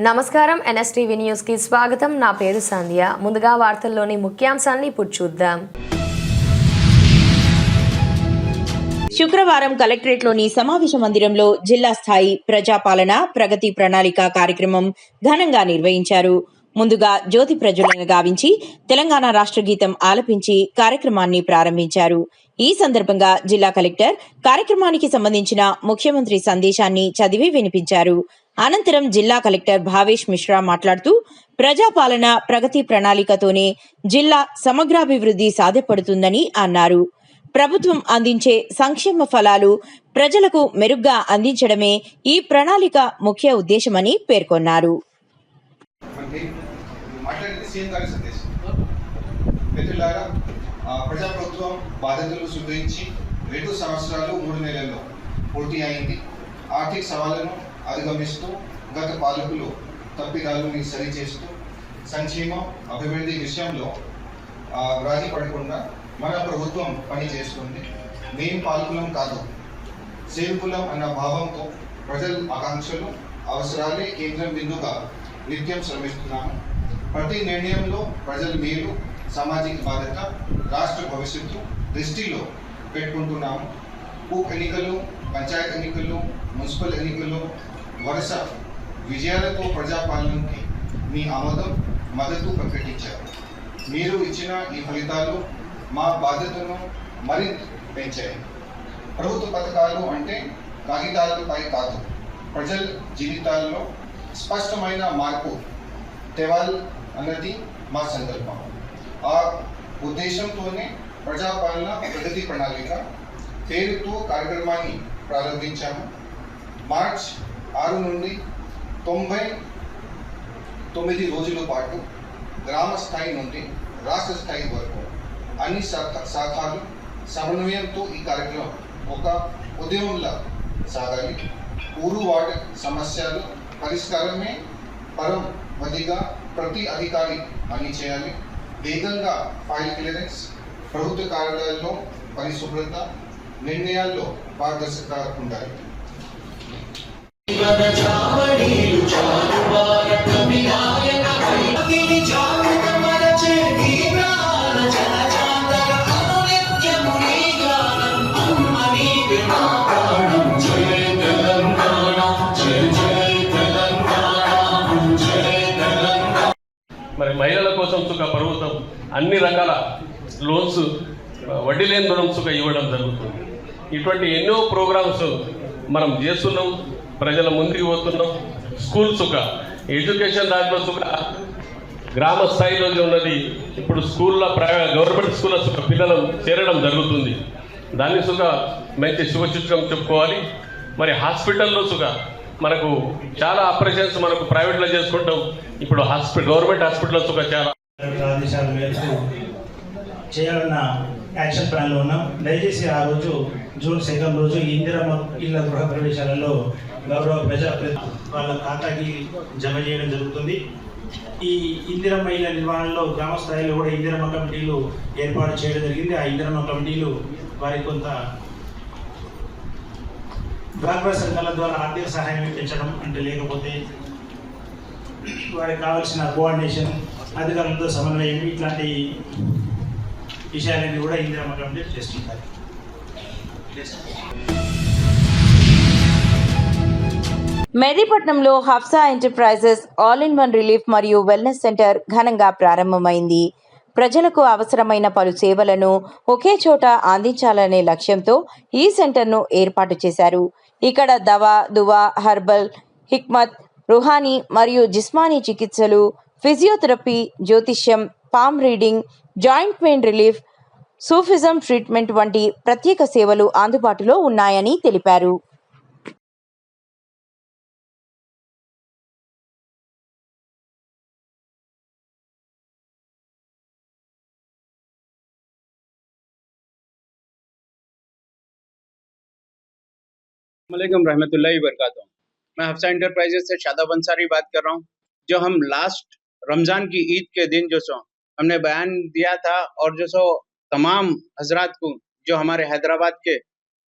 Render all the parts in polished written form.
నమస్కారం NSTV news కి స్వాగతం. నా పేరు సంధ్య. ముందుగా వార్తల్లోని ముఖ్యాంశాలను ఇప్పుడు చూద్దాం. శుక్రవారం కలెక్టరేట్లోని సమావేశ మందిరంలో జిల్లా స్థాయి ప్రజాపాలన ప్రగతి ప్రణాళిక కార్యక్రమం ఘనంగా నిర్వహించారు. ముందుగా జ్యోతి ప్రజ్వలన గావించి తెలంగాణ రాష్ట్ర గీతం ఆలపించి కార్యక్రమాన్ని ప్రారంభించారు. ఈ సందర్భంగా జిల్లా కలెక్టర్ కార్యక్రమానికి సంబంధించిన ముఖ్యమంత్రి సందేశాన్ని చదివి వినిపించారు. అనంతరం జిల్లా కలెక్టర్ భావేష్ మిశ్రా మాట్లాడుతూ ప్రజాపాలన ప్రగతి ప్రణాళికతోనే జిల్లా సమగ్రాభివృద్ధి సాధ్యపడుతుందని అన్నారు. ప్రభుత్వం అందించే సంక్షేమ ఫలాలు ప్రజలకు మెరుగ్గా అందించడమే ఈ ప్రణాళిక ముఖ్య ఉద్దేశమని పేర్కొన్నారు. ప్రజాప్రభుత్వం బాధ్యతలు స్వీకరించి 2 సంవత్సరాలు 3 నెలల్లో పూర్తి అయింది. ఆర్థిక సవాళ్లను అధిగమిస్తూ గత పాలకులు తప్పిదాలను సరిచేస్తూ సంక్షేమం అభివృద్ధి విషయంలో రాజీ పడకుండా మన ప్రభుత్వం పనిచేస్తుంది. మేము పాలకులం కాదు, సేవకులం అన్న భావంతో ప్రజల ఆకాంక్షలు అవసరాలే కేంద్రం బిందుగా నిత్యం శ్రమిస్తున్నాము. ప్రతి నిర్ణయంలో ప్రజల మేలు, సామాజిక బాధ్యత, రాష్ట్ర భవిష్యత్తు దృష్టిలో పెట్టుకుంటున్నాము. ఉప ఎన్నికలు, పంచాయత్ ఎన్నికలు, మున్సిపల్ ఎన్నికలు వరుస విజయాలతో ప్రజాపాలనకి మీ ఆమోదం, మద్దతు ప్రకటించారు. మీరు ఇచ్చిన ఈ ఫలితాలు మా బాధ్యతను మరింత పెంచాయి. ప్రభుత్వ పథకాలు అంటే కాగితాలపై కాదు, ప్రజల జీవితాల్లో స్పష్టమైన మార్పు తేవాలి అన్నది మా సంకల్పం. ఆ ఉద్దేశంతోనే ప్రజాపాలన ప్రగతి ప్రణాళిక పేరుతో కార్యక్రమాన్ని ప్రారంభించాము. మార్చ్ 6 నుండి 99 రోజుల పాటు గ్రామ స్థాయి నుండి రాష్ట్ర స్థాయి వరకు అన్ని శాఖలు సమన్వయంతో ఈ కార్యక్రమం ఒక ఉద్యమంలా సాగాలి. ఊరు వార్డు సమస్యలు పరిష్కారమే పరమవధిగా ప్రతి అధికారి పని చేయాలి. వేగంగా ఫైల్ క్లియరెన్స్, ప్రభుత్వ కార్యాలయాల్లో పరిశుభ్రత, నిర్ణయాల్లో పారదర్శకత ఉండాలి. మరి మహిళల కోసం సుఖ ప్రభుత్వం అన్ని రకాల లోన్స్, వడ్డీ లేని రుణం సుఖ ఇవ్వడం జరుగుతుంది. ఇటువంటి ఎన్నో ప్రోగ్రామ్స్ మనం చేస్తున్నాం, ప్రజల ముందుకు పోతున్నాం. స్కూల్ సుఖ, ఎడ్యుకేషన్ దాంట్లో సుఖ గ్రామ స్థాయిలో ఉన్నది. ఇప్పుడు స్కూల్లో గవర్నమెంట్ స్కూల్లో సుఖ పిల్లలు చేరడం జరుగుతుంది. దాన్ని సుఖ మంచి శుభచిత్రం చెప్పుకోవాలి. మరి హాస్పిటల్లో సుఖ మనకు చాలా ఆపరేషన్స్ మనకు ప్రైవేట్లో చేసుకుంటాం. ఇప్పుడు గవర్నమెంట్ హాస్పిటల్లో సుఖ చాలా ఆదేశాల మేరకు చేయాలన్న యాక్షన్ ప్లాన్లో ఉన్నాం. దయచేసి ఆ రోజు జూన్ 2 రోజు ఇందిరమ్మ ఇళ్ల గృహ ప్రవేశాలలో గౌరవ ప్రజాప్రతినిధులు వాళ్ళ ఖాతాకి జమ చేయడం జరుగుతుంది. ఈ ఇందిరమ్మ ఇళ్ల నిర్వహణలో గ్రామ స్థాయిలో కూడా ఇందిరమ్మ కమిటీలు ఏర్పాటు చేయడం జరిగింది. ఆ ఇందిరమ్మ కమిటీలు వారికి కొంత డ్వాక్రా సంఘాల ద్వారా ఆర్థిక సహాయం పెంచడం, అంటే లేకపోతే వారికి కావాల్సిన కోఆర్డినేషన్, అధికారులతో సమన్వయం, ఇట్లాంటి విషయాలన్నీ కూడా ఇందిరమ్మ కమిటీ చేస్తుంటారు. మెహదీపట్నంలో Hafsa enterprises all in one relief మరియు వెల్నెస్ సెంటర్ ఘనంగా ప్రారంభమైంది. ప్రజలకు అవసరమైన పలు సేవలను ఒకే చోట అందించాలనే లక్ష్యంతో ఈ సెంటర్ను ఏర్పాటు చేశారు. ఇక్కడ దవా, దువా, హర్బల్, హిక్మత్, రుహానీ మరియు జిస్మానీ చికిత్సలు, ఫిజియోథెరపీ, జ్యోతిష్యం, palm reading, joint pain relief, Sufism treatment వంటి ప్రత్యేక సేవలు అందుబాటులో ఉన్నాయని తెలిపారు. वालेकुम रहमतुल्लाहि वबरकातुहू। मैं हफ्सा इंटरप्राइजेस से शादाब अंसारी बात कर रहा हूँ। जो हम लास्ट रमज़ान की ईद के दिन जो सो हमने बयान दिया था और जो सो तमाम हजरात को, जो हमारे हैदराबाद के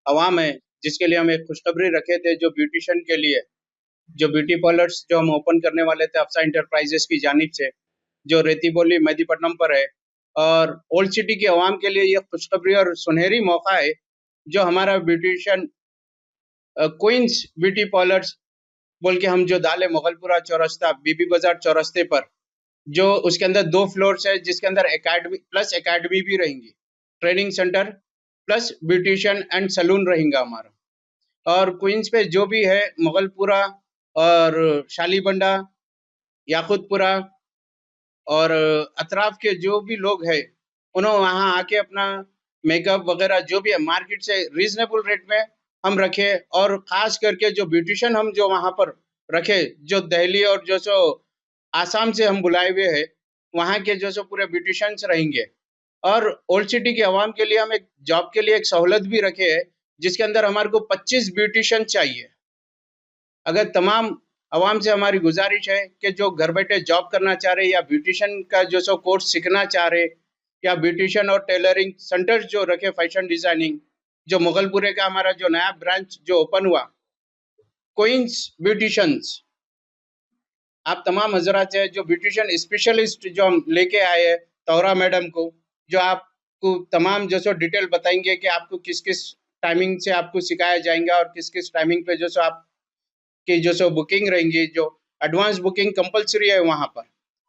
अवाम है, जिसके लिए हम एक खुशखबरी रखे थे, जो ब्यूटिशियन के लिए जो ब्यूटी पार्लर्स जो हम ओपन करने वाले थे अफसा इंटरप्राइजेस की जानिब से, जो रेतीबोली मेहदीपट्टनम पर है, और ओल्ड सिटी के अवाम के लिए ये खुशखबरी और सुनहरी मौका है जो हमारा ब्यूटिशियन क्वींस ब्यूटी पार्लर्स बोल के हम जो डाले मुगलपुरा चौरस्ता बीबी बाजार चौरस्ते पर, जो उसके अंदर 2 फ्लोर्स है जिसके अंदर एकेडमी भी रहेंगी, training centre plus beautician and salon रहेगा हमारा। और क्वींस पे जो भी है मुगलपुरा और शालीबंडा, याकुतपुरा और अतराफ के जो भी लोग हैं उन्होंने वहाँ आके अपना मेकअप वगैरह जो भी है मार्केट से रीजनेबल रेट में हम रखे, और खास करके जो ब्यूटिशियन हम जो वहाँ पर रखे जो दिल्ली और जो सो आसाम से हम बुलाए हुए हैं, वहाँ के जो सो पूरे ब्यूटिशियंस रहेंगे। और ओल्ड सिटी के अवाम के लिए हम एक जॉब के लिए एक सहूलत भी रखे है जिसके अंदर हमारे को 25 ब्यूटिशियन चाहिए। अगर तमाम अवाम से हमारी गुजारिश है कि जो घर बैठे जॉब करना चाह रहे या ब्यूटिशियन का जो सो कोर्स सीखना चाह रहे, या ब्यूटिशियन और टेलरिंग सेंटर्स जो रखे, फैशन डिजाइनिंग, जो मुगलपुरे का हमारा जो नया ब्रांच जो ओपन हुआ क्वींस ब्यूटिशियंस, आप तमाम हजरात है जो ब्यूटिशियन स्पेशलिस्ट जो हम लेके आए हैं तौरा मैडम को, जो आपको तमाम जो सो डिटेल बताएंगे कि आपको किस किस टाइमिंग से आपको सिखाया जाएगा और किस किस टाइमिंग पे जो सो आपकी जो सो बुकिंग रहेंगी। जो एडवांस बुकिंग कंपलसरी है वहाँ पर,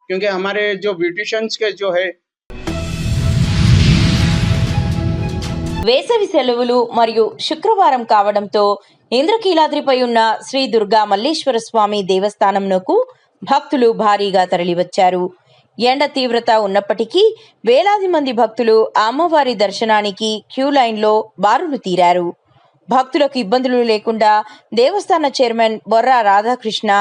क्योंकि हमारे जो ब्यूटिशियंस के जो है వేసవి సెలవులు మరియు శుక్రవారం కావడంతో ఇంద్రకీలాద్రిపై ఉన్న శ్రీ దుర్గా మల్లేశ్వర స్వామి దేవస్థానంకు భక్తులు భారీగా తరలివచ్చారు. ఎండ తీవ్రత ఉన్నప్పటికీ వేలాది మంది భక్తులు అమ్మవారి దర్శనానికి క్యూ లైన్లో బారులు తీరారు. భక్తులకు ఇబ్బందులు లేకుండా దేవస్థాన చైర్మన్ బొర్రా రాధాకృష్ణ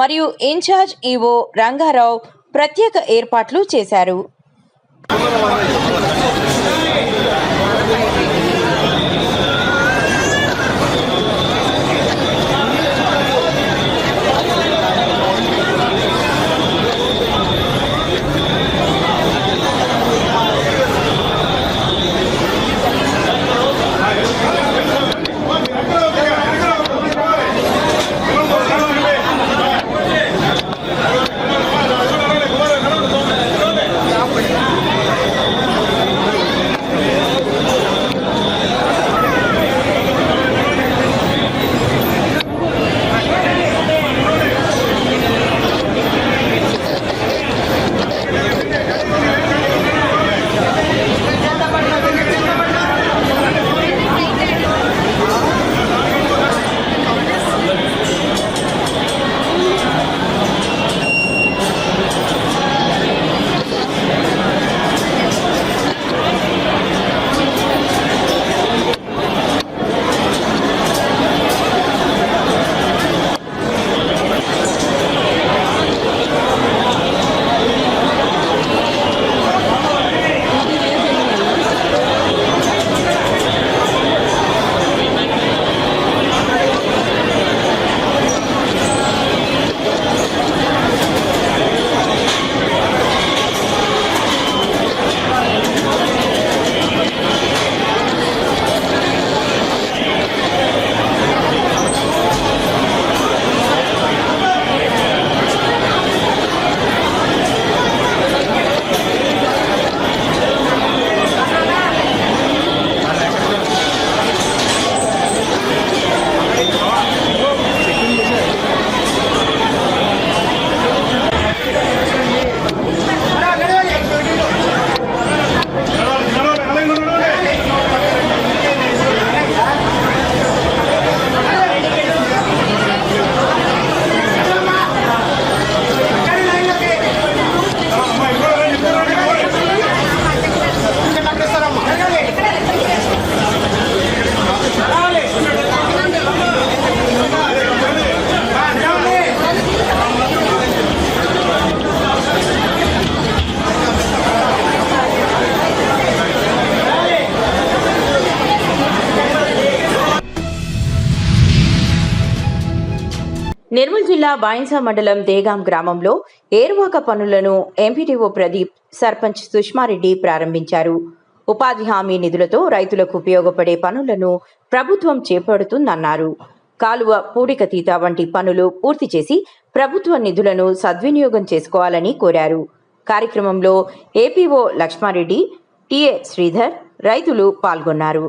మరియు ఇన్ఛార్జ్ ఈవో రంగారావు ప్రత్యేక ఏర్పాట్లు చేశారు. నిర్మల్ జిల్లా బాయిన్సా మండలం దేగాం గ్రామంలో ఏరువాక పనులను ఎంపీటీఓ ప్రదీప్, సర్పంచ్ సుష్మారెడ్డి ప్రారంభించారు. ఉపాధి హామీ నిధులతో రైతులకు ఉపయోగపడే పనులను ప్రభుత్వం చేపడుతుందన్నారు. కాలువ పూడికతీత వంటి పనులు పూర్తి చేసి ప్రభుత్వ నిధులను సద్వినియోగం చేసుకోవాలని కోరారు. కార్యక్రమంలో ఏపీఓ లక్ష్మారెడ్డి, టిఏ శ్రీధర్, రైతులు పాల్గొన్నారు.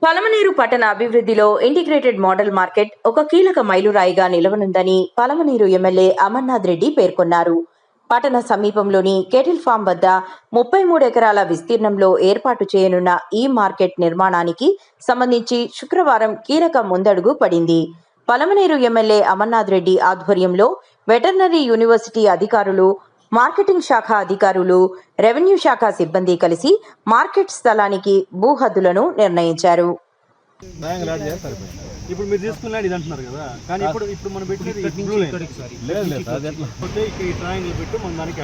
పలమనేరు పట్టణ అభివృద్ధిలో ఇంటిగ్రేటెడ్ మోడల్ మార్కెట్ ఒక కీలక మైలురాయిగా నిలవనుందని పలమనేరు ఎమ్మెల్యే అమర్నాథ్ రెడ్డి పేర్కొన్నారు. పట్టణ సమీపంలోని కేటిల్ ఫామ్ వద్ద 33 ఎకరాల విస్తీర్ణంలో ఏర్పాటు చేయనున్న ఈ మార్కెట్ నిర్మాణానికి సంబంధించి శుక్రవారం కీలక ముందడుగు పడింది. పలమనేరు ఎమ్మెల్యే అమర్నాథ్ రెడ్డి ఆధ్వర్యంలో వెటర్నరీ యూనివర్సిటీ అధికారులు, మార్కెటింగ్ శాఖ అధికారులు, రెవెన్యూ శాఖ సిబ్బంది కలిసి మార్కెట్ స్థలానికి భూహద్దులను నిర్ణయించారు. ఇప్పుడు మీరు తీసుకున్నాడు ఇది అంటున్నారు కదా, కానీ ఇప్పుడు మనం పెట్టేది ఈ ట్రయాంగిల్ పెట్టి మన దానికి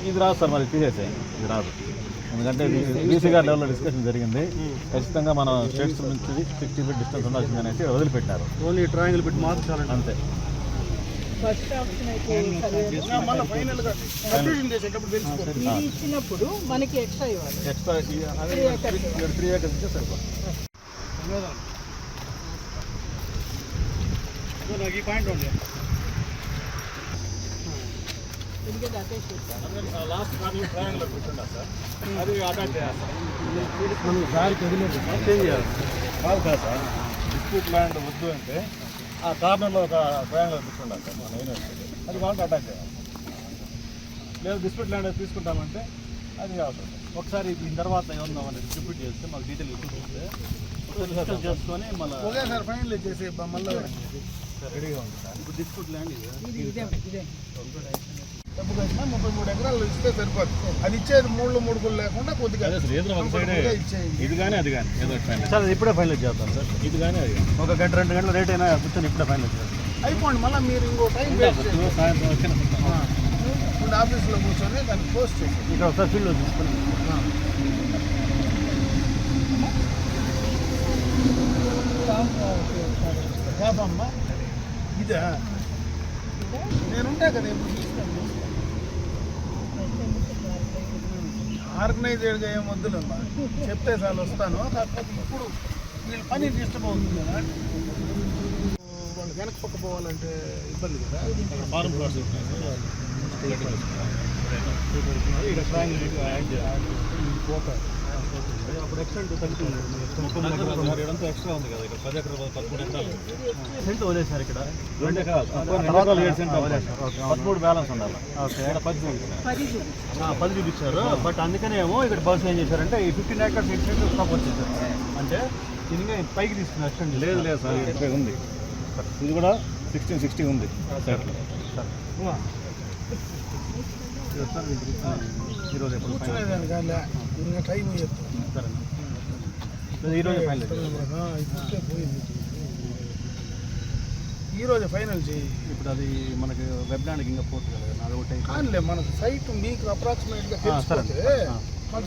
ఇది రాదు సార్, మరి తీసేసాయి, ఇది రాదు. ఎందుకంటే బీసీ గారి లెవెల్లో డిస్కషన్ జరిగింది. ఖచ్చితంగా మనం స్టేట్స్ నుంచి 60 ఫీట్ డిస్టెన్స్ ఉండాల్సింది అనేసి వదిలిపెట్టారు. ఓన్లీ ట్రయాంగిల్ పెట్టి మార్చాలంటే అంతే. ఇచ్చినప్పుడు మనకి ఎక్స్ట్రా ఇవ్వాలి. ఎక్స్ట్రా 3 acres ఇస్తే సరిపోతుంది. నాకు ఈ పాయింట్ ఉంది. లాస్ట్ ట్రయాంగిల్ పెట్టుండా సార్, అది అటాచ్ చేయాలి సార్. మనం దారికి వదిలేదు చేంజ్ చేయాలి. కాదు సార్, డిస్ప్యూట్ ల్యాండ్ వద్దు అంటే ఆ కార్నర్లో ఒక ట్రయాంగిల్ పెట్టుండాలి సార్ మన యూనివర్సిటీ, అది వాళ్ళకి అటాచ్ చేయాలి. లేదు డిస్ప్యూట్ ల్యాండ్ తీసుకుంటామంటే అది అవసరం. ఒకసారి దీని తర్వాత ఏమన్నా మనం డిస్ట్రిబ్యూట్ చేస్తే మాకు డీటెయిల్ డిస్కస్ చేసుకొని మళ్ళీ ఒకేసారి ఫైనల్ చేసి మళ్ళీ రెడీగా ఉంది సార్. ఇప్పుడు డిస్ప్యూట్ ల్యాండ్ డబ్బు కలిసినా 33 ఎకరాలు ఇస్తే సరిపోతుంది. అది ఇచ్చేది 3 లేకుండా కొద్దిగా ఇది కానీ అది కానీ ఏదో ఫైనల్ సార్, ఇప్పుడే ఫైనల్ చేద్దాం సార్. ఇది కానీ అది కానీ 1 గంట 2 గంటల రేట్ అయినా కూర్చొని ఇప్పుడే ఫైనల్ చేద్దాం. అయిపోండి. మళ్ళీ మీరు ఇంకో టైం వేస్ట్ సాయంత్రం వచ్చిన ఇప్పుడు ఆఫీస్లో కూర్చొని దాన్ని పోస్ట్ చేసి ఇక్కడ ఒకసారి ఫీల్డ్లో తీసుకుని అమ్మా ఇదా నేనుంటా కదా ఇప్పుడు చూస్తాను. ఆర్గనైజ్డ్గా ఏం వద్దులమ్మా, చెప్తే చాలు వస్తాను. కాకపోతే ఇప్పుడు వీళ్ళ పని డిస్టర్బ్ అవుతుంది కదా, వాళ్ళు వెనక పక్క పోవాలంటే ఇబ్బంది కదా. ఫారం ప్లాట్స్ ఇక్కడ ట్రయాంగిల్ యాడ్ చేయాలి. అప్పుడు ఎక్స్టెంట్ తగ్గుతుంది. ఇదంతా ఎక్స్ట్రా ఉంది కదా, ఇక్కడ 10 ఎకరాలు 13 ఎకరాలు సెంట్ వదిలేసారు. ఇక్కడ 2 ఎకరాలు 7 సెంట్లు 13 బ్యాలెన్స్ ఉండాలి. ఇక్కడ 10 చూపించారు. బట్ అందుకనేమో ఇక్కడ బస్ ఏం చేశారంటే ఈ 15 acres ఎక్స్టెంట్ స్టాప్ వచ్చేసారు. అంటే దీనిగా పైకి తీసుకున్న ఎక్స్టెంట్ లేదు సార్, ఇక్కడ ఉంది. ఇది కూడా 1660 ఉంది. ఈరోజు ఎప్పుడు కూర్చునేదాన్ని కానీ ఇంకా టైం ఇవ్వద్దు. ఈరోజు ఫైనల్ ఈరోజు ఫైనల్ చేయి. ఇప్పుడు అది మనకి వెబ్ ల్యాండ్కి ఇంకా పోతుంది కదా, అది ఒకటి కానిలే మనకు సైట్ మీకు అప్రాక్సిమేట్గా తెలిసిపోతే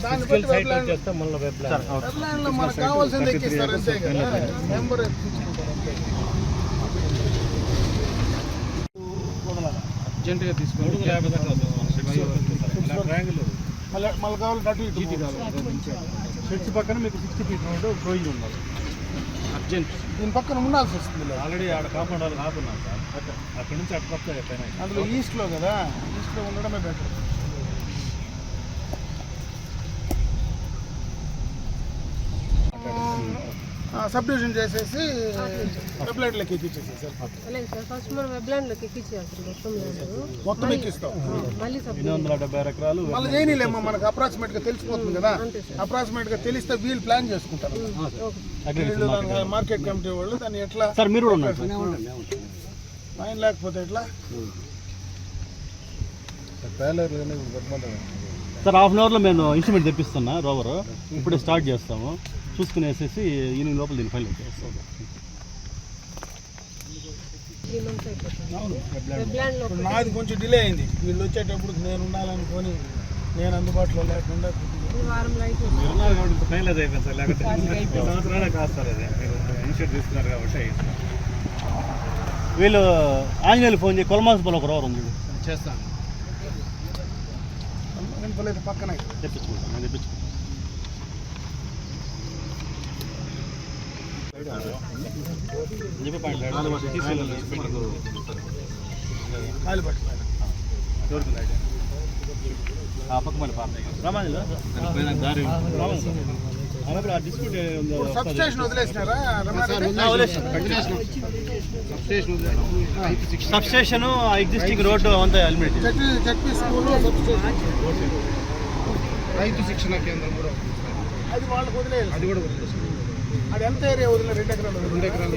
దాన్ని బట్టి వెబ్ ల్యాండ్లో మనకు కావాల్సింది ఎక్కిస్తారు అంతే కదా. నెంబర్ ఎక్కించుకుంటారు అంతే. అర్జెంటుగా తీసుకొని ట్రయాంగిల్ మళ్ళీ కావాలంటే అటు ఇటు షెడ్స్ పక్కన మీకు 60 feet రోడ్డు గ్రోయింగ్ ఉండాలి. అర్జెంట్ దీని పక్కన ఉండాల్సి వస్తుంది. ఆల్రెడీ ఆడ కాంపౌండ్ వాళ్ళు ఆపున్నాం సార్. అక్కడి నుంచి అటు పక్క పైన అందులో ఈస్ట్లో కదా, ఈస్ట్లో ఉండడమే బెటర్. సబ్ డివిజన్ చేసేసి వెబ్ ల్యాండ్లోకి ఎక్కించేసి సార్. ఫస్ట్ మనం వెబ్ ల్యాండ్లోకి ఎక్కించేయాలి. మొత్తం ఎక్కిస్తాం. మళ్ళీ 270 ఎకరాలు మళ్ళీ చేయలేమో, మనకు అప్రాక్సిమేట్గా తెలిసిపోతుంది కదా. అప్రాక్సిమేట్గా తెలిస్తే వీళ్ళు ప్లాన్ చేసుకుంటారు. మార్కెట్ కమిటీ వాళ్ళు దాన్ని ఎట్లా సార్ మీరు కూడా ఉన్నారు. ఫైన్ లేకపోతే ఎట్లా ట్రైలర్ పెట్టమంటాను. సార్ హాఫ్ అన్ అవర్లో మేము ఇన్స్ట్రుమెంట్ తెప్పిస్తున్నా రోవర్ ఇప్పుడే స్టార్ట్ చేస్తాము. చూసుకునేసేసి ఈవినింగ్ లోపల దీన్ని ఫైనల్ చేస్తాం. 3 months అయిపోతుంది. ఇప్పుడు నాది కొంచెం డిలే అయింది. వీళ్ళు వచ్చేటప్పుడు నేను ఉండాలనుకొని నేను అందుబాటులో లేకుండా వారం లైట్ మీరు ఉన్నారు కాబట్టి ఇప్పుడు ఫైనలైజ్ అయిపోయింది సార్. లేకపోతే సంవత్సరాలే కాదు సార్. అది మీరు ఇన్షూర్ తీసుకున్నారు కాబట్టి అయ్యింది. వీళ్ళు ఆంజనేయులు ఫోన్ చేసి కొలమాసపల్లి ఒక రోవర్ ఉంది చేస్తాను. పక్కన తెప్పించుకుంటాను. నేను తెప్పించుకుంటాను. సబ్స్టేషన్ ఎగ్జిస్టింగ్ రోడ్డు అంతా ఎలిమినేట్. రైతు శిక్షణ కేంద్రం కూడా అది వాళ్ళకి వదిలేదు. అది కూడా వదిలేదు. అది ఎంత ఏరియా వదిలే 2 ఎకరాలు 2 ఎకరాలు.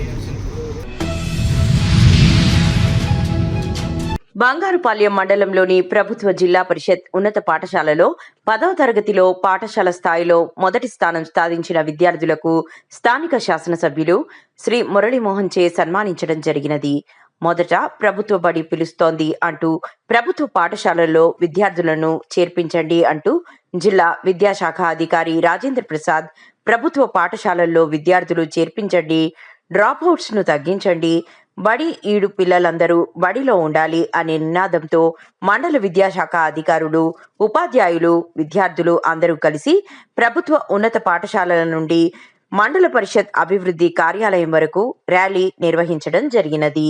బంగారుపాలెం మండలంలోని ప్రభుత్వ జిల్లా పరిషత్ ఉన్నత పాఠశాలలో 10వ తరగతిలో పాఠశాల స్థాయిలో మొదటి స్థానం సాధించిన విద్యార్థులకు స్థానిక శాసనసభ్యులు శ్రీ మురళీమోహన్ చే సన్మానించడం జరిగినది. మొదట ప్రభుత్వ బడి పిలుస్తోంది అంటూ ప్రభుత్వ పాఠశాలల్లో విద్యార్థులను చేర్పించండి అంటూ జిల్లా విద్యాశాఖ అధికారి రాజేంద్ర ప్రసాద్ ప్రభుత్వ పాఠశాలల్లో విద్యార్థులు చేర్పించండి, డ్రాప్అవుట్స్ ను తగ్గించండి, బడి ఈడు పిల్లలందరూ బడిలో ఉండాలి అనే నినాదంతో మండల విద్యాశాఖ అధికారులు, ఉపాధ్యాయులు, విద్యార్థులు అందరూ కలిసి ప్రభుత్వ ఉన్నత పాఠశాలల నుండి మండల పరిషత్ అభివృద్ధి కార్యాలయం వరకు ర్యాలీ నిర్వహించడం జరిగినది.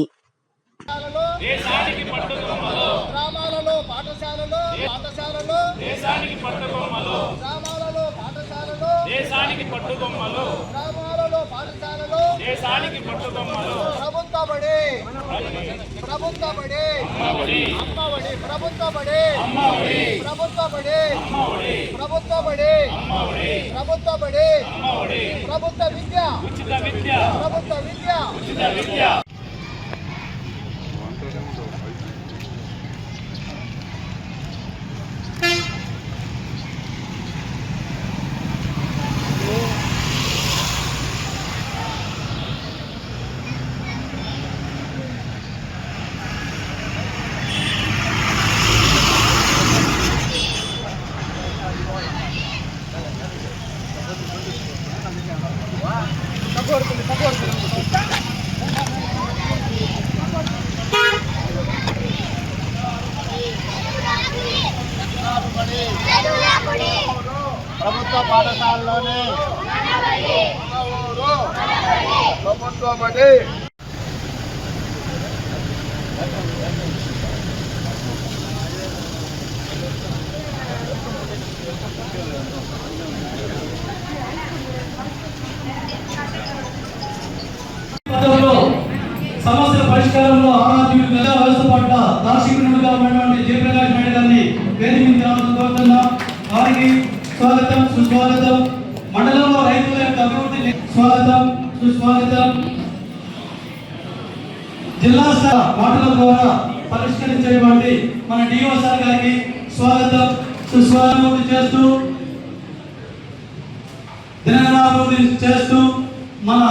ప్రభుత్వ పాఠశాలలోనే ప్రభుత్వ బడి సమస్యల పరిష్కారంలో ఆరాధ్యులు ప్రజా వ్యవస్థ పట్ల దార్శనికునిగా ఉన్నటువంటి జయప్రకాష్ నాయుడు గారిని వేదిక కోరుతున్నాం. వారికి స్వాగతం, సుస్వాగతం. మండలంలో రైతుల యొక్క అభివృద్ధి స్వాగతం, సుస్వాగతం. జిల్లా స్థాయి మాటల ద్వారా పరిష్కరించేటువంటి మన డిఓ సార్ గారికి స్వాగతం, సుస్వాగతం చేస్తూ దినదినాభివృద్ధి చేస్తూ మన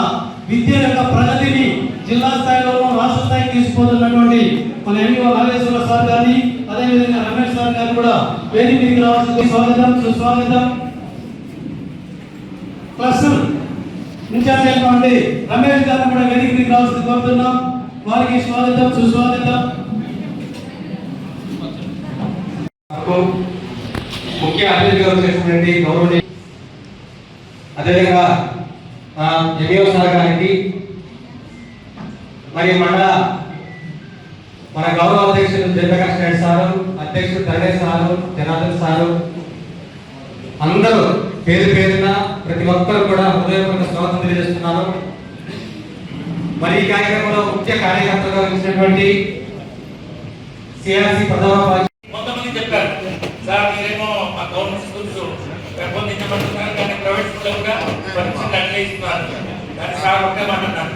విద్య యొక్క ప్రగతిని జిల్లా స్థాయిలోనూ రాష్ట్ర స్థాయికి తీసుకుపోతున్నటువంటి మన ఎంఈఓ నాగేశ్వర సార్ గారిని, అదేవిధంగా రమేష్ సార్ గారిని కూడా వేదిక మీదకి రావాల్సింది స్వాగతం, సుస్వాగతం. ప్లస్ ఇన్ఛార్జ్ అయినటువంటి రమేష్ గారిని కూడా వేదిక మీదకి రావాల్సింది కోరుతున్నాం. వారికి స్వాగతం, సుస్వాగతం. ముఖ్య అతిథిగా వచ్చేటువంటి గౌరవనీయ అదేవిధంగా ఎంఈఓ సార్ గారికి, మరి మన గౌరవ అధ్యక్షులు జయప్రకాష్ నాయుడు సారు, అధ్యక్షుడు ధర్మేష్ సారు, జనార్దన్ సారు, అందరూ పేరు పేరున ప్రతి ఒక్కరు కూడా హృదయపూర్వక స్వాగతం తెలియజేస్తున్నాను. మరి ఈ కార్యక్రమంలో ముఖ్య కార్యకర్తగా వచ్చినటువంటి సిఆర్సి ప్రధాన కొంతమంది చెప్పారు సార్ మీరేమో మా గవర్నమెంట్ స్కూల్స్ పెంపొందించబడుతున్నారు కానీ ప్రైవేట్ స్కూల్గా పరీక్షలు అన్వయిస్తున్నారు. కానీ సార్ ఒకే మాట అన్నారు,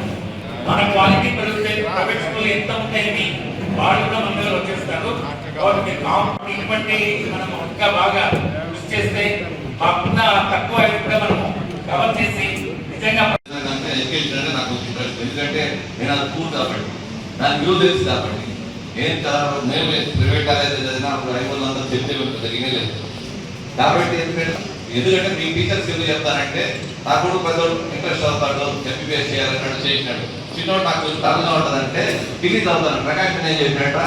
మన క్వాలిటీ పెరిగితే ప్రైవేట్ స్కూల్ ఎంత ఉంటాయని వాళ్ళు కూడా మన దగ్గర వచ్చేస్తారు. కాబట్టి ఇటువంటి మనం ఇంకా బాగా కృషి చేస్తే మాకున్న తక్కువ కూడా మనము కవర్ చేసి నిజంగా ఎడ్యుకేషన్ అంటే నాకు ఇంట్రెస్ట్. ఎందుకంటే నేను అది స్కూల్ కాబట్టి నాకు విలువ తెలుసు కాబట్టి నేను ప్రైవేట్ కాలేజ్ చదివినా అప్పుడు 500 చెప్తే జరిగినే లేదు కాబట్టి. ఎందుకంటే మీ టీచర్స్ ఎందుకు చెప్తానంటే నా కొడుకు పెద్దోడు ఇంట్రెస్ట్ అవుతాడు, ఎంబీబీఎస్ చేయాలన్నాడు, చేసినాడు. చిన్నోడు నాకు కొంచెం తరగా ఉంటుందంటే డిగ్రీ చదువుతాను. ప్రకాశం ఏం చెప్పినట్ట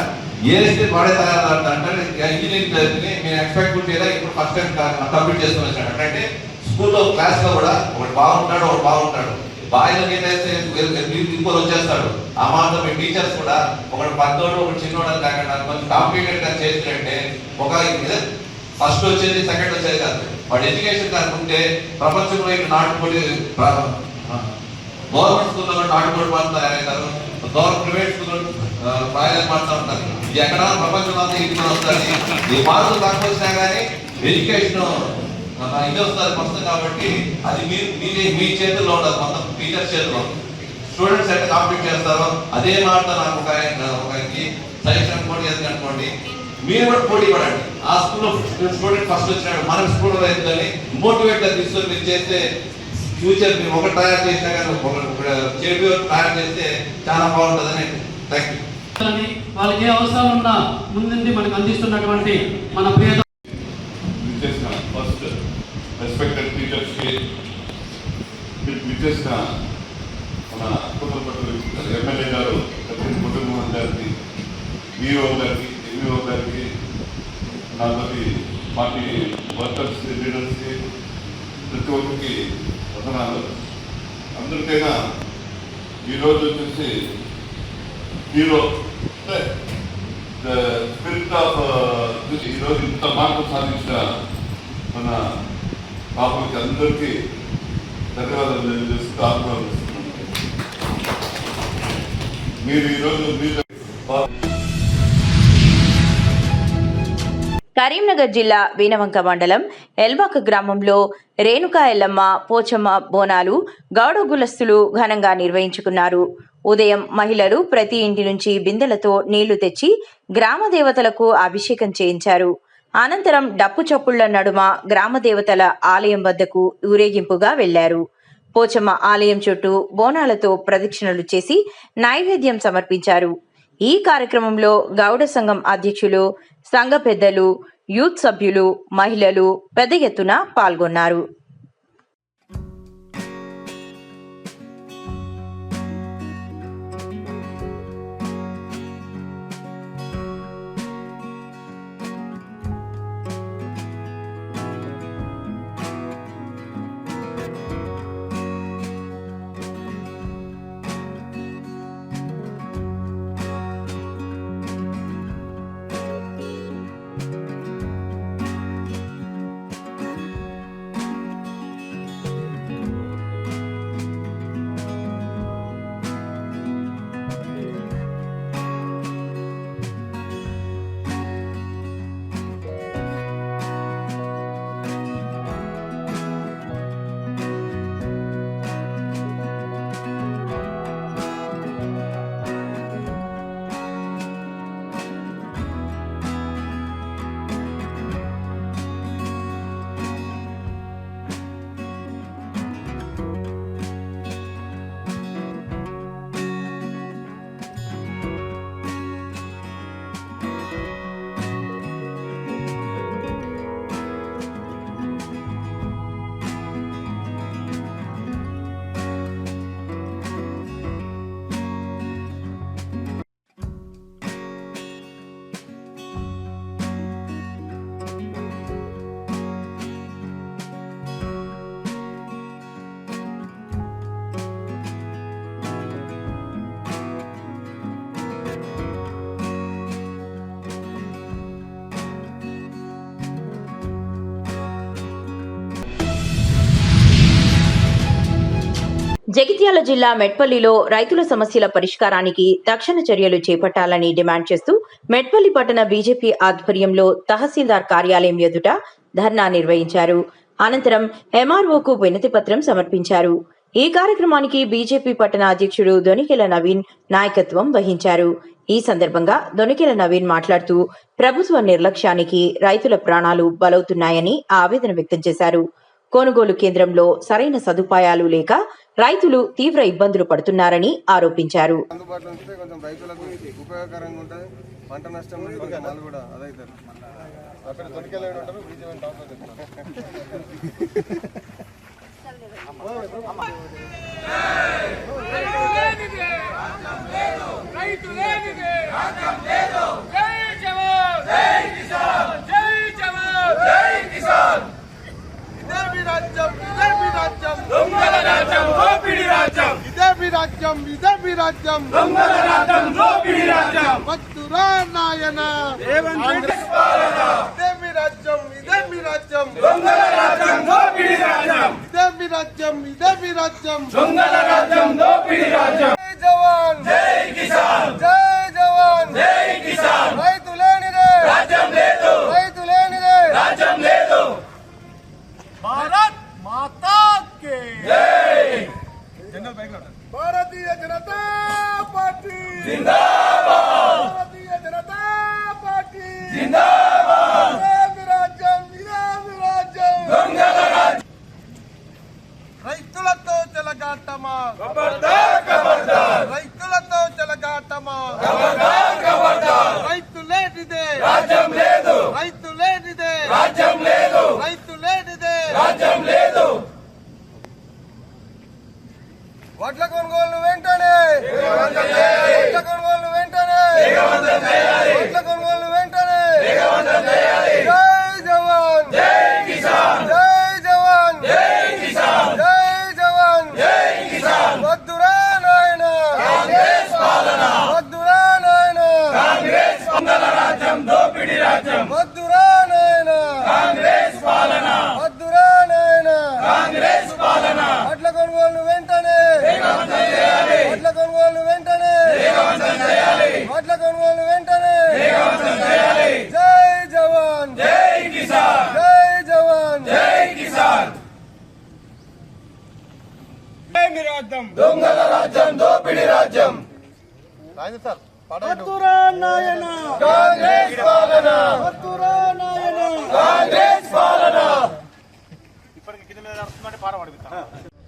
ఏదైతే వాడే తయారు అంటే ఇంజనీరింగ్ చదివితే నేను ఎక్స్పెక్ట్ చేయలే. ఇప్పుడు ఫస్ట్ టైం కంప్లీట్ చేసుకుని వచ్చాడు. అంటే స్కూల్లో క్లాస్లో కూడా ఒకటి బాగుంటాడు, ఒకటి బాగుంటాడు. బాగా ఏదైతే ఇంకోటి వచ్చేస్తాడు. ఆ మాత్రం మీ టీచర్స్ కూడా ఒకటి పెద్దోడు ఒకటి చిన్నోడు అని కాకుండా కొంచెం కాంప్లికేటెడ్గా చేసినట్టే ఒక ఫస్ట్ వచ్చేది సెకండ్ వచ్చేది కాదు. వాడు ఎడ్యుకేషన్ కనుకుంటే ప్రపంచంలో ఇటు నాటుకోడి గవర్నమెంట్ స్కూల్లో నాటుకోడి వాళ్ళు తయారవుతారు, ప్రైవేట్ స్కూల్లో ప్రాయాలు మాడుతూ ఉంటారు. ఇది ఎక్కడ ప్రపంచంలో అంతా ఇంటికి వస్తుంది. ఈ మార్కులు తక్కువ వచ్చినా కానీ ఎడ్యుకేషన్ ఇది వస్తుంది వస్తుంది కాబట్టి అది మీ చేతుల్లో ఉండదు, మొత్తం టీచర్స్ చేతుల్లో. స్టూడెంట్స్ ఎట్లా కాంప్లీట్ చేస్తారో అదే మాట నాకు ఒక సజెషన్ కూడా చేసి అనుకోండి. మీరు కూడా పోటీ పడండి. ఆ స్కూల్లో స్టూడెంట్ ఫస్ట్ వచ్చినాడు, మనం స్కూల్లో వేసుకొని మోటివేట్గా తీసుకొని మీరు చేస్తే ఫ్యూచర్ మీరు ఒకటి తయారు చేసినా కానీ చెడు తయారు చేస్తే చాలా బాగుంటుందని. Thank you. వాళ్ళకి ఏ అవసరాలు ఉన్నా ముందుండి మనకు అందిస్తున్నటువంటి మన ప్రియ ఫస్ట్ రెస్పెక్టెడ్ టీచర్స్కి విచ్చేసిన మన కుటుంబపట్ల ఎమ్మెల్యే గారు కుటుంబం గారికి, ఈఓ గారికి, ఎంఈఓ గారికి, నాతోటి పార్టీ వర్కర్స్ లీడర్స్కి ప్రతి ఒక్కరికి వదనాలు. అందరికైనా ఈరోజు వచ్చేసి హీరో స్పిరిట్ ఆఫ్ ఈరోజు ఇంత మార్పు సాధించిన మన పాపలకి అందరికీ ధన్యవాదాలు తెలియజేస్తూ ఆహ్వానిస్తున్నాను. మీరు ఈరోజు కరీంనగర్ జిల్లా వీనవంక మండలం ఎల్బాక గ్రామంలో రేణుకా ఎల్లమ్మ పోచమ్మ బోనాలు గౌడ కులస్తులు ఘనంగా నిర్వహించుకున్నారు. ఉదయం మహిళలు ప్రతి ఇంటి నుంచి బిందెలతో నీళ్లు తెచ్చి గ్రామ దేవతలకు అభిషేకం చేయించారు. అనంతరం డప్పు చప్పుళ్ల నడుమ గ్రామ దేవతల ఆలయం వద్దకు ఊరేగింపుగా వెళ్లారు. పోచమ్మ ఆలయం చుట్టూ బోనాలతో ప్రదక్షిణలు చేసి నైవేద్యం సమర్పించారు. ఈ కార్యక్రమంలో గౌడ సంఘం అధ్యక్షులు, సంఘ పెద్దలు, యూత్ సభ్యులు, మహిళలు పెద్ద ఎత్తున పాల్గొన్నారు. జగిత్యాల జిల్లా మెట్పల్లిలో రైతుల సమస్యల పరిష్కారానికి తక్షణ చర్యలు చేపట్టాలని డిమాండ్ చేస్తూ మెట్పల్లి పట్టణ బీజేపీ ఆధ్వర్యంలో తహసీల్దార్ కార్యాలయం ఎదుట ధర్నా నిర్వహించారు. అనంతరం ఎంఆర్ఓకు వినతి పత్రం సమర్పించారు. ఈ కార్యక్రమానికి బీజేపీ పట్టణ అధ్యక్షుడు దొనికెల నవీన్ నాయకత్వం వహించారు. ఈ సందర్భంగా దొనికెల నవీన్ మాట్లాడుతూ ప్రభుత్వ నిర్లక్ష్యానికి రైతుల ప్రాణాలు బలవుతున్నాయని ఆవేదన వ్యక్తం చేశారు. కొనుగోలు కేంద్రంలో సరైన సదుపాయాలు లేక రైతులు తీవ్ర ఇబ్బందులు పడుతున్నారని ఆరోపించారు. అందుబాటులో ఉంచితే కొంచెం రైతులకు ఉపయోగకరంగా ఉంటుంది. పంట నష్టం కూడా అదైతే అక్కడ దొరికేలాగా ఉంటారు. భారతీయ జనతా పార్టీ జిందాబాద్. భారతీయ జనతా పార్టీ జిందాబాద్. రైతులతో చెలగాటమా, రైతులతో చెలగాటమా, రైతు లేనిదే రాజ్యం లేదు, రైతు లేనిదే రాజ్యం లేదు, రైతు లేనిదే రాజ్యం లేదు. వడ్ల కొనుగోలు వెంటనే, వడ్ల కొనుగోలు వెంటనే, వడ్ల కొనుగోలు వెంటనే. జై జవాన్, జై కిసాన్, జై జవాన్, జై కిసాన్, జై జవాన్, జై కిసాన్. వద్దురా నాయనా కాంగ్రెస్ పాలన, వద్దురా నాయనా కాంగ్రెస్ రాజ్యం, దోపిడీ రాజ్యం. వద్దురా నాయనా కాంగ్రెస్ పాలన, వద్దురా నాయనా కాంగ్రెస్ పాలన. వడ్ల కొనుగోలు వెంటనే, వడ్ల కొనుగోలు వెంటనే, వడ్ల కొనుగోలు వెంటనే. జై జవాన్, జై కిసాన్, జై జవాన్, జై కిసాన్. రాజ్యం దొంగల రాజ్యం, దోపిడీ రాజ్యం. వద్దురా నాయనా కాంగ్రెస్ పాలన, వద్దురా నాయనా కాంగ్రెస్ పాలన.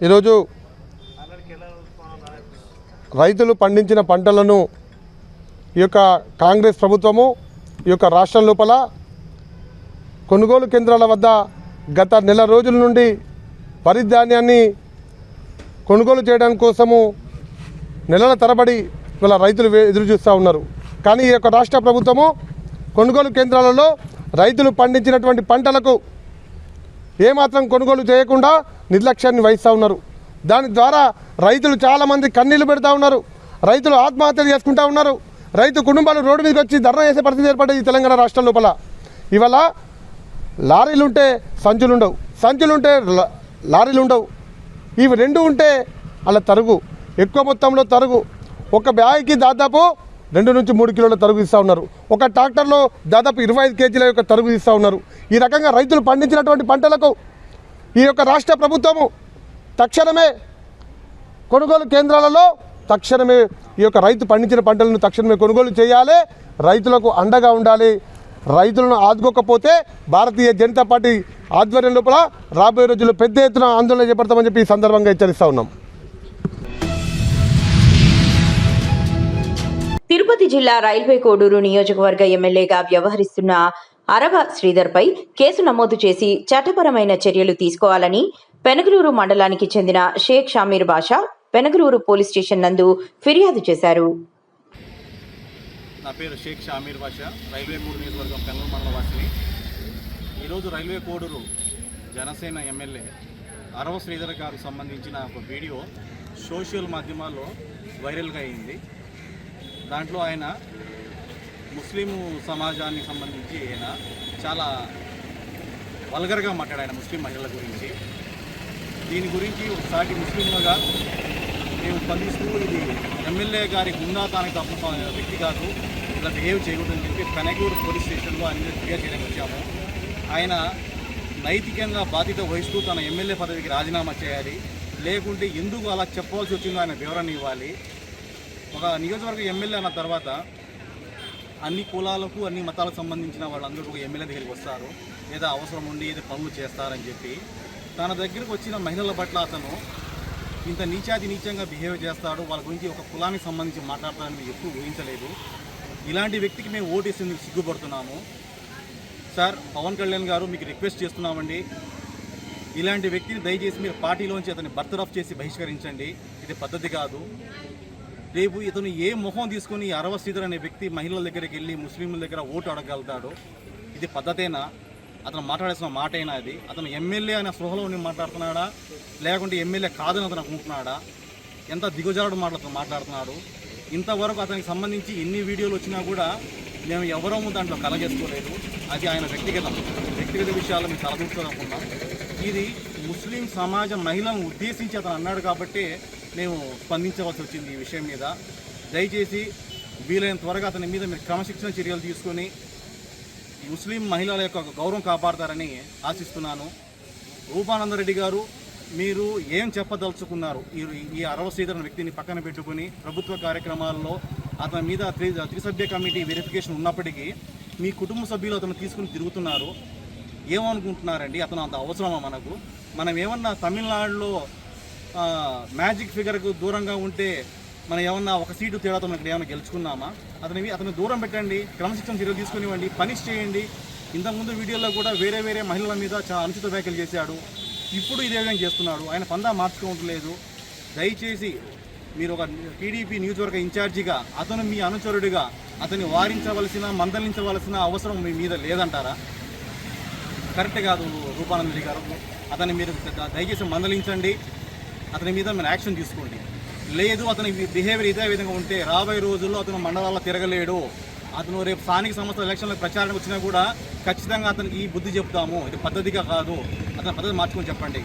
ఈరోజు రైతులు పండించిన పంటలను ఈ యొక్క కాంగ్రెస్ ప్రభుత్వము ఈ యొక్క రాష్ట్రం లోపల కొనుగోలు కేంద్రాల వద్ద గత నెల రోజుల నుండి వరి ధాన్యాన్ని కొనుగోలు చేయడానికి కోసము నెలల తరబడి వీళ్ళ రైతులు ఎదురు చూస్తూ ఉన్నారు. కానీ ఈ యొక్క రాష్ట్ర ప్రభుత్వము కొనుగోలు కేంద్రాలలో రైతులు పండించినటువంటి పంటలకు ఏమాత్రం కొనుగోలు చేయకుండా నిర్లక్ష్యాన్ని వహిస్తూ ఉన్నారు. దాని ద్వారా రైతులు చాలామంది కన్నీళ్లు పెడతా ఉన్నారు. రైతులు ఆత్మహత్యలు చేసుకుంటూ ఉన్నారు. రైతు కుటుంబాలు రోడ్డు మీదకి వచ్చి ధర్నా చేసే పరిస్థితి ఏర్పడ్డది ఈ తెలంగాణ రాష్ట్రం లోపల. ఇవాళ లారీలుంటే సంచులుండవు, సంచులుంటే లారీలు ఉండవు. ఇవి రెండు ఉంటే అలా తరుగు, ఎక్కువ మొత్తంలో తరుగు. ఒక బ్యాగ్కి దాదాపు 2 నుంచి 3 కిలోల తరుగు ఇస్తూ ఉన్నారు. ఒక ట్రాక్టర్లో దాదాపు 25 కేజీల యొక్క తరుగు ఇస్తూ ఉన్నారు. ఈ రకంగా రైతులు పండించినటువంటి పంటలకు ఈ యొక్క రాష్ట్ర ప్రభుత్వము తక్షణమే కొనుగోలు కేంద్రాలలో తక్షణమే ఈ యొక్క రైతు పండించిన పంటలను తక్షణమే కొనుగోలు చేయాలి. రైతులకు అండగా ఉండాలి. రైతులను ఆదుకోకపోతే భారతీయ జనతా పార్టీ ఆధ్వర్యం లోపల రాబోయే రోజుల్లో పెద్ద ఎత్తున ఆందోళన చేపడతామని చెప్పి ఈ సందర్భంగా హెచ్చరిస్తూ ఉన్నాం. తిరుపతి జిల్లా రైల్వే కోడూరు నియోజకవర్గ ఎమ్మెల్యేగా వ్యవహరిస్తున్న అరవ శ్రీధర్పై కేసు నమోదు చేసి చట్టపరమైన చర్యలు తీసుకోవాలని పెనగలూరు మండలానికి చెందిన షేక్ షామీర్ బాషా పెనగలూరు పోలీస్ స్టేషన్ నందు ఫిర్యాదు చేశారు. నా పేరు షేక్ షామీర్ బాషా, రైల్వే కోడూరు నియోజకవర్గం పెనగలూరు మండల వాసిని. ఈరోజు రైల్వే కోడూరు జనసేన ఎమ్మెల్యే అరవ శ్రీధర్ గారికి సంబంధించిన ఒక వీడియో సోషల్ మాధ్యమాల్లో వైరల్గా అయింది. దాంట్లో ఆయన ముస్లిం సమాజానికి సంబంధించి ఆయన చాలా వల్గర్గా మాట్లాడాడు ముస్లిం మహిళల గురించి. దీని గురించి ఒకసారి ముస్లింలుగా మేము స్పందిస్తూ ఇది ఎమ్మెల్యే గారి గుండాతానికి తప్ప వ్యక్తి కాదు, ఇలా బిహేవ్ చేయకూడదని చెప్పి పెనగలూరు పోలీస్ స్టేషన్లో ఆయన ఫిర్యాదు చేయడానికి వచ్చాము. ఆయన నైతికంగా బాధ్యత వహిస్తూ తన ఎమ్మెల్యే పదవికి రాజీనామా చేయాలి, లేకుంటే ఎందుకు అలా చెప్పవలసి వచ్చిందో ఆయన వివరణ ఇవ్వాలి. ఒక నియోజకవర్గ ఎమ్మెల్యే అన్న తర్వాత అన్ని కులాలకు అన్ని మతాలకు సంబంధించిన వాళ్ళందరూ ఒక ఎమ్మెల్యే దగ్గరికి వస్తారు, లేదా అవసరం ఉండి ఏదో పనులు చేస్తారని చెప్పి తన దగ్గరకు వచ్చిన మహిళల పట్ల అతను ఇంత నీచంగా బిహేవ్ చేస్తాడు, వాళ్ళ గురించి ఒక కులానికి సంబంధించి మాట్లాడతారని మేము ఎప్పుడు ఊహించలేదు. ఇలాంటి వ్యక్తికి మేము ఓటేసేందుకు సిగ్గుపడుతున్నాము. సార్ పవన్ కళ్యాణ్ గారు మీకు రిక్వెస్ట్ చేస్తున్నామండి, ఇలాంటి వ్యక్తిని దయచేసి మీరు పార్టీలోంచి అతన్ని బర్తరఫ్ చేసి బహిష్కరించండి. ఇది పద్ధతి కాదు. రేపు ఇతను ఏ మొహం తీసుకొని అరవ శ్రీధర్ అనే వ్యక్తి మహిళల దగ్గరికి వెళ్ళి ముస్లింల దగ్గర ఓటు అడగలుగుతాడు? ఇది పద్ధతేనా? అతను మాట్లాడాల్సిన మాటైనా అది? అతను ఎమ్మెల్యే అనే స్పృహలో మాట్లాడుతున్నాడా, లేకుంటే ఎమ్మెల్యే కాదని అతను అనుకుంటున్నాడా? ఎంత దిగజారుడు మాట్లాడుతున్నాడు. ఇంతవరకు అతనికి సంబంధించి ఎన్ని వీడియోలు వచ్చినా కూడా మేము ఎవరము దాంట్లో కలగేసుకోలేదు. అది ఆయన వ్యక్తిగత విషయాలు మేము తలదూర్చాలనుకున్నాం. ఇది ముస్లిం సమాజ మహిళలను ఉద్దేశించి అతను అన్నాడు కాబట్టి మేము స్పందించవలసి వచ్చింది ఈ విషయం మీద. దయచేసి వీలైన త్వరగా అతని మీద మీరు క్రమశిక్షణ చర్యలు తీసుకొని ముస్లిం మహిళల యొక్క గౌరవం కాపాడతారని ఆశిస్తున్నాను. రూపానందరెడ్డి గారు, మీరు ఏం చెప్పదలుచుకున్నారు? ఈ అరవ శ్రీధర్ వ్యక్తిని పక్కన పెట్టుకుని ప్రభుత్వ కార్యక్రమాల్లో అతని మీద త్రిసభ్య కమిటీ వెరిఫికేషన్ ఉన్నప్పటికీ మీ కుటుంబ సభ్యులు అతను తీసుకుని తిరుగుతున్నారు. ఏమనుకుంటున్నారండి? అతను అంత అవసరమా మనకు? మనం ఏమన్నా తమిళనాడులో మ్యాజిక్ ఫిగర్కు దూరంగా ఉంటే మనం ఏమన్నా ఒక సీటు తేడాతో మనకి ఏమైనా గెలుచుకున్నామా? అతను దూరం పెట్టండి, క్రమశిక్షణ చర్యలు తీసుకునివ్వండి, పనిష్ చేయండి. ఇంతకుముందు వీడియోలో కూడా వేరే మహిళల మీద చాలా అనుచిత వ్యాఖ్యలు చేశాడు. ఇప్పుడు ఇదే విధంగా చేస్తున్నాడు. ఆయన పందా మార్చుకోవట్లేదు. దయచేసి మీరు ఒక టీడీపీ నియోజకవర్గ ఇన్ఛార్జిగా, అతను మీ అనుచరుడిగా అతన్ని వారించవలసిన, మందలించవలసిన అవసరం మీ మీద లేదంటారా? కరెక్ట్ కాదు రూపానందరెడ్డి గారు. అతన్ని మీరు దయచేసి మందలించండి, అతని మీద మీరు యాక్షన్ తీసుకోండి. లేదు అతని బిహేవియర్ ఇదే విధంగా ఉంటే రాబోయే రోజుల్లో అతను మండలాల్లో తిరగలేడు. అతను రేపు స్థానిక సంస్థల ఎలక్షన్లకు ప్రచారానికి వచ్చినా కూడా ఖచ్చితంగా అతనికి ఈ బుద్ధి చెప్తాము. ఇది పద్ధతిగా కాదు, అతని పద్ధతి మార్చుకొని చెప్పండి.